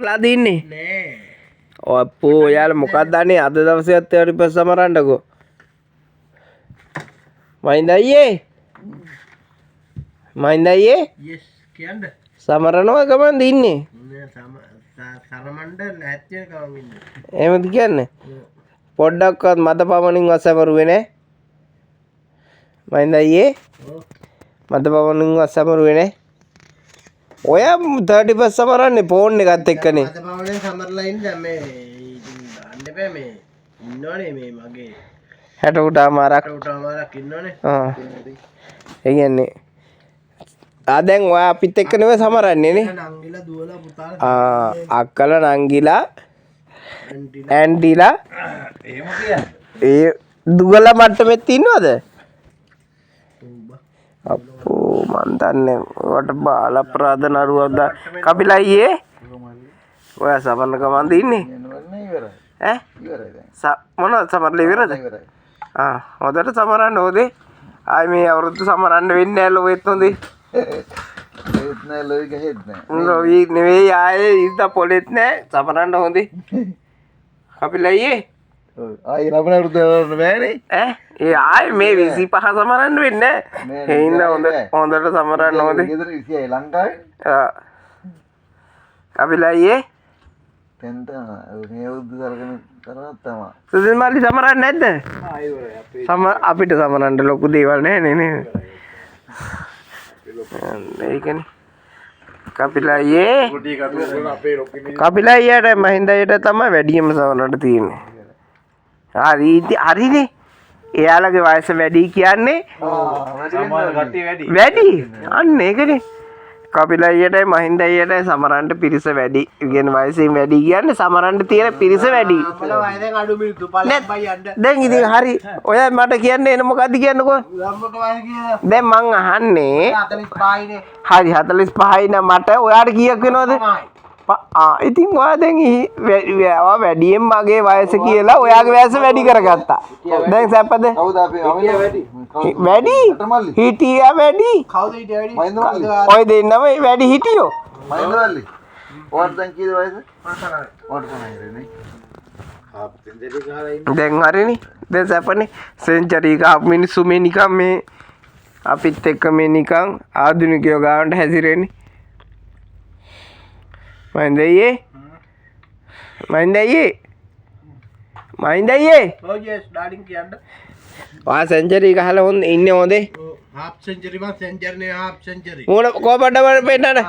සමරලා දින්නේ නෑ අප්පෝ යාලා මොකක්ද අනේ අද දවසේ අත් ඊපස් සමරන්නකෝ මයින්ද අයියේ yes කියන්න සමරනවා ගමන් දින්නේ සරමණ්ඩ නැත්තිය කවම ඉන්න එහෙමද කියන්නේ පොඩ්ඩක්වත් මද පමණින්වත් සමරුවේ නෑ මයින්ද අයියේ මද පමණින්වත් සමරුවේ නෑ ඔය 30 සමරන්නේ ෆෝන් එකත් එක්කනේ මද පමණෙන් සමරලා ඉන්න මේ අන්න බෑ මේ ඉන්නවනේ මේ මගේ 60ට උටමාරක් ඉන්නවනේ ඒ කියන්නේ දැන් ඔයා අපිත් එක්ක නෙවෙයි සමරන්නේ නේ නංගිලා දුවලා පුතාලා අක්කලා නංගිලා ඇන්ටිලා එහෙම කියන්නේ ඒ දුගල මට්ටමෙත් ඉන්නවද අප්පෝ මන් දන්නේ ඔයාට බාල අපරාධ නරුවක්ද කපිලා අයියේ ඔයා සමරන ගමන්ද ඉන්නේ ඈ මොනවද සමරලා ඉවරද හොඳට සමරන්න ඕනේ ආයි මේ අවුරුද්ද සමරන්න වෙන්නේ නැහැ ලොවෙත් හොඳේ ඒත් නෑ ලොයි ගහෙත් නෑ ලොවි නෙවෙයි ආයේ ඉස්ද පොලෙත් නැහැ සමරන්න හොඳේ කපිලා අයියේ ආයි ලබන අවුරුද්ද බෑනේ ඒ ආයේ මේ 25 සමරන්න වෙන්නේ නැහැ ඒ ඉන්න හොඳට සමරන්න ඕනේ ගෙදර 20යි ලංකාවේ කපිලා අයියේ තෙන්ට මේ අවුරුද්ද සරගෙන කරනත් තමයි සුදින් මාලි සමරන්නේ නැද්ද අපිට සමරන්න ලොකු දේවල් නැහැ නේ ඒකනේ කපිලා අයියේ කපිලා අයියට මහින්ද අයියට තමයි වැඩිම සමරන්න තියෙන්නේ හරිනේ එයාලගේ වයස වැඩි කියන්නේ වැඩි අන්න ඒකනේ කපිලා අයියටයි මහින්ද අයියටයි සමරන්න පිරිස වැඩි කියන වයසින් වැඩි කියන්නේ සමරන්න තියෙන පිරිස වැඩි වයසෙන් අඩු මිනිත්තු පල්ලෙන් බයි යන්න දැන් ඉතින් හරි ඔය මට කියන්න එන මොකද්ද කියන්නකෝ ගම්මක වයස කියලා දැන් මං අහන්නේ 45 නේ හරි 45යි නම් මට ඔයාට කීයක් වෙනවද ඉතින් ඔයා දැන් ඔයා වැඩියෙන් මගේ වයස කියලා ඔයාගේ වයස වැඩි කරගත්තා දැන් සැපද කවුද අපේ වැඩි හිටියා වැඩි කවුද ඊට වැඩි මහින්ද මල්ලි ඔය දෙන්නම වැඩි හිටියෝ මහින්ද මල්ලි ඔයාට දැන් කීයද වයස ඔයාට 50 නේ ආප් සෙන්චරි ගහලා ඉන්න දැන් හරිනේ දැන් සැපනේ සෙන්චරි ගහපු මිනිස්සු මේ නිකන් මේ අපිත් එක්ක මේ නිකන් ආධුනිකයෝ ගානට හැසිරෙන්නේ මහින්ද අයියේ ඔව් yes ඩාඩින් කියන්න වා සෙන්චරි ගහලා ඉන්නේ හොඳේ half century බා century නේ half century මොන කොපඩ වල පෙන්නන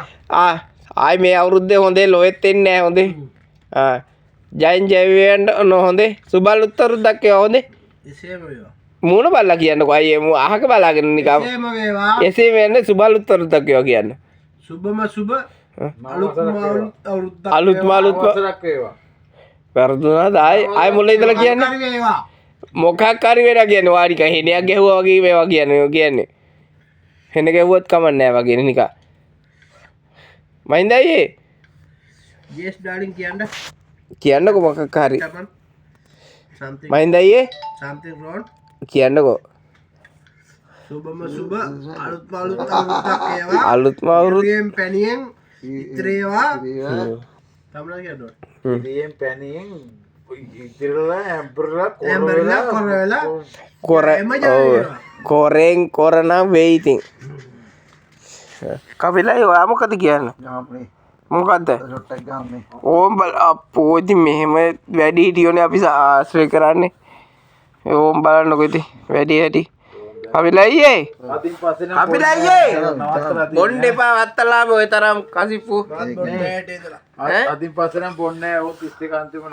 ආයි මේ අවුරුද්දේ හොඳේ ලොවෙත් එන්නේ නැහැ හොඳේ ජයින් ජයවෙන්න හොඳේ සුබල් උත්තරුද්දක් ඒවා හොඳේ එසේම වේවා මූණ බලලා කියන්නකෝ අයියේ අහක බලාගෙන නිකන් එසේම වේවා එසේ වෙන්නේ සුබල් උත්තරුද්දක් ඒවා කියන්න සුබම සුබ අලුත් මාළුත් වසරක් වේවා වර්ධනාද ආයි මුල ඉඳලා කියන්නේ හරි වේවා මොකක් හරි වෙලා කියන්නේ වාරික හෙනයක් ගැහුවා වගේ මේවා කියන්නේ හෙන ගැහුවත් කමක් නැහැ වගේ නිකන් මයින්ද අයියේ yes darling කියන්නකෝ මොකක් හරි something මයින්ද අයියේ something wrong කියන්නකෝ සුබම සුබ අලුත් මාළුත් අවුරුද්දක් ඒවා අලුත් මාරුත් ඉතිරියෙන් පැණියෙන් ඉතිරේවා තමලා කියනවා ඉතින් පැණියෙන් ඉතිරලා ඇම්බරලා ඇම්බරලා කොරෙන් කොරනම් වෙයි ඉතින් කපිලා ඔයා මොකද කියන්නේ යාම්නේ මොකද්ද රොට්ටක් ගාන්නේ ඕම් බල අපෝ ඉතින් මෙහෙම වැඩි හිටියෝනේ අපි ආශ්‍රය කරන්නේ ඕම් බලන්නකෝ ඉතින් වැඩි හැටි කපිලා අයියේ අදින් පස්සේ නම් කපිලා අයියේ බොන්න එපා වත්තලාම ඔය තරම් කසිප්පු අදින් පස්සේ නම් බොන්නේ නැහැ ඕක 31 අන්තිම